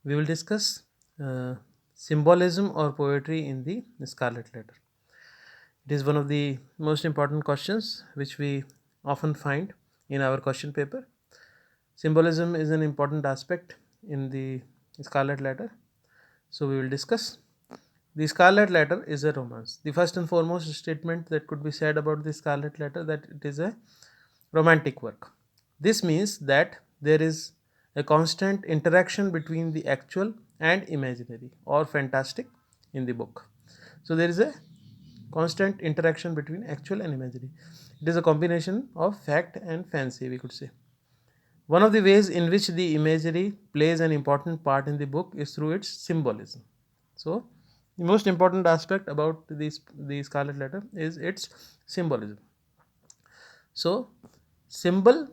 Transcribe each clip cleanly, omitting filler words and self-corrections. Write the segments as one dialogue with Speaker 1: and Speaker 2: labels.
Speaker 1: we will discuss uh, symbolism or poetry in the Scarlet Letter. It is one of the most important questions which we often find in our question paper. Symbolism is an important aspect in the Scarlet Letter, so we will discuss. The Scarlet Letter is a romance. The first and foremost statement that could be said about the Scarlet Letter that it is a romantic work. This means that there is a constant interaction between the actual and imaginary or fantastic in the book. So there is a constant interaction between actual and imaginary. It is a combination of fact and fancy, we could say. One of the ways in which the imagery plays an important part in the book is through its symbolism. So, the most important aspect about the Scarlet Letter is its symbolism. So, symbol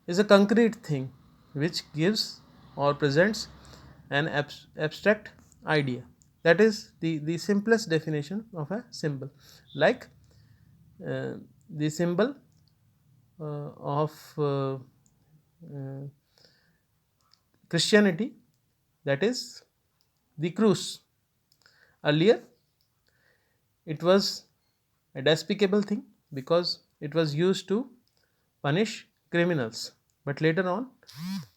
Speaker 1: is a concrete thing which gives or presents an abstract idea. That is the simplest definition of a symbol. Like the symbol of Christianity, that is the cross. Earlier, it was a despicable thing because it was used to punish criminals. But later on,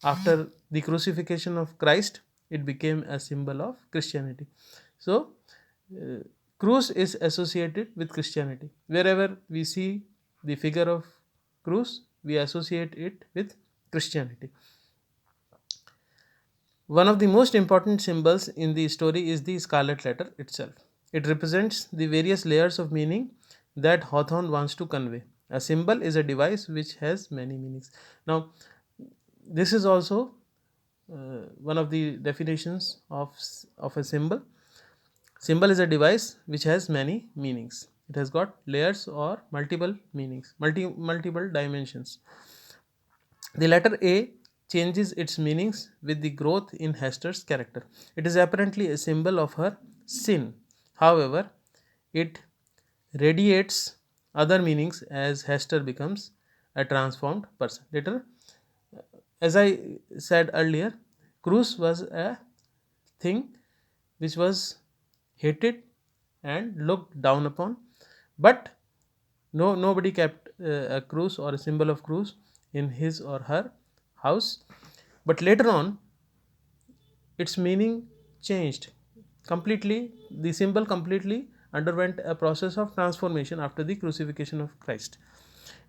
Speaker 1: after the crucifixion of Christ, it became a symbol of Christianity. So, uh, cross is associated with Christianity. Wherever we see the figure of cross, we associate it with Christianity. One of the most important symbols in the story is the Scarlet Letter itself. It represents the various layers of meaning that Hawthorne wants to convey. A symbol is a device which has many meanings. Now, this is also one of the definitions of a symbol. Symbol is a device which has many meanings. It has got layers or multiple meanings, multiple dimensions. The letter A changes its meanings with the growth in Hester's character. It is apparently a symbol of her sin. However, it radiates other meanings as Hester becomes a transformed person. Later, as I said earlier, Cruz was a thing which was hated and looked down upon, but nobody kept a cruz or a symbol of cruz in his or her house. But later on, its meaning changed completely. The symbol completely underwent a process of transformation after the crucifixion of Christ.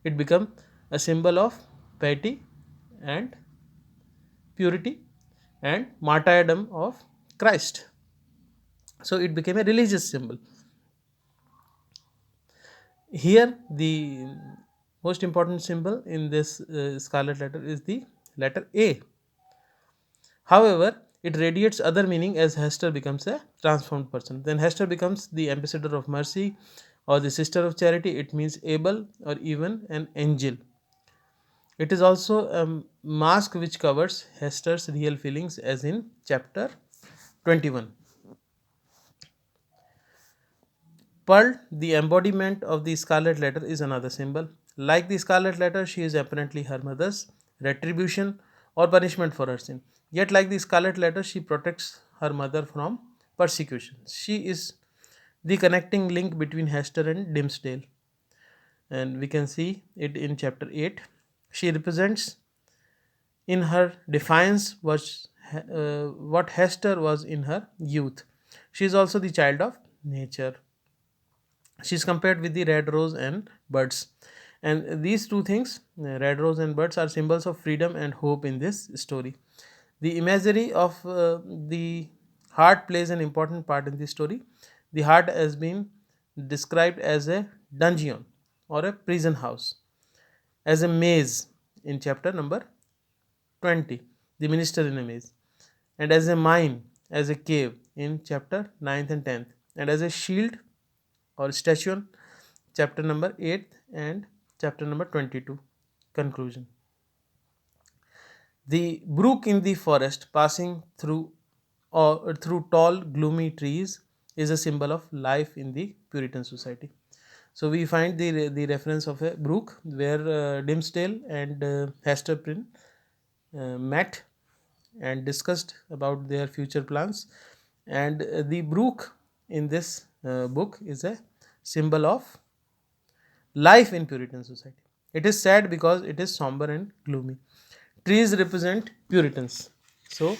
Speaker 1: It became a symbol of piety and purity and martyrdom of Christ. So it became a religious symbol. Here, the most important symbol in this Scarlet Letter is the letter A. However, it radiates other meaning as Hester becomes a transformed person. Then Hester becomes the ambassador of mercy or the sister of charity. It means able or even an angel. It is also a mask which covers Hester's real feelings, as in chapter 21. Pearl, the embodiment of the Scarlet Letter, is another symbol. Like the Scarlet Letter, she is apparently her mother's retribution or punishment for her sin. Yet, like the Scarlet Letter, she protects her mother from persecution. She is the connecting link between Hester and Dimmesdale, and we can see it in chapter 8. She represents in her defiance what Hester was in her youth. She is also the child of nature. She is compared with the red rose and birds, and these two things, red rose and birds, are symbols of freedom and hope in this story. The imagery of the heart plays an important part in this story. The heart has been described as a dungeon or a prison house, as a maze in chapter number 20, the minister in a maze, and as a mine, as a cave in chapter 9th and 10th, and as a shield or station, chapter number 8 and chapter number 22. Conclusion. The brook in the forest passing through or through tall gloomy trees is a symbol of life in the Puritan society. So we find the reference of a brook where Dimmesdale and Hester Prynne met, and discussed about their future plans. And the brook in this book is a symbol of life in Puritan society. It is sad because it is somber and gloomy. Trees represent Puritans. So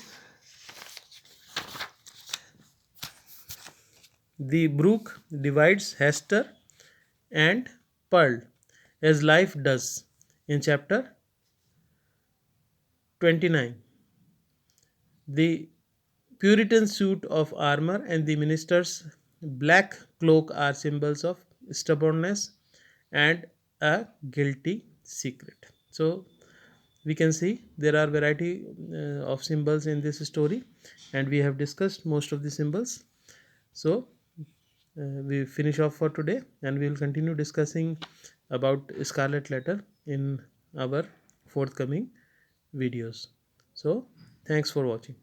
Speaker 1: the brook divides Hester and Pearl as life does in chapter 29. The Puritan suit of armor and the minister's black cloak are symbols of stubbornness and a guilty secret. So we can see there are variety of symbols in this story, and we have discussed most of the symbols. So we finish off for today, and we will continue discussing about Scarlet Letter in our forthcoming videos. So thanks for watching.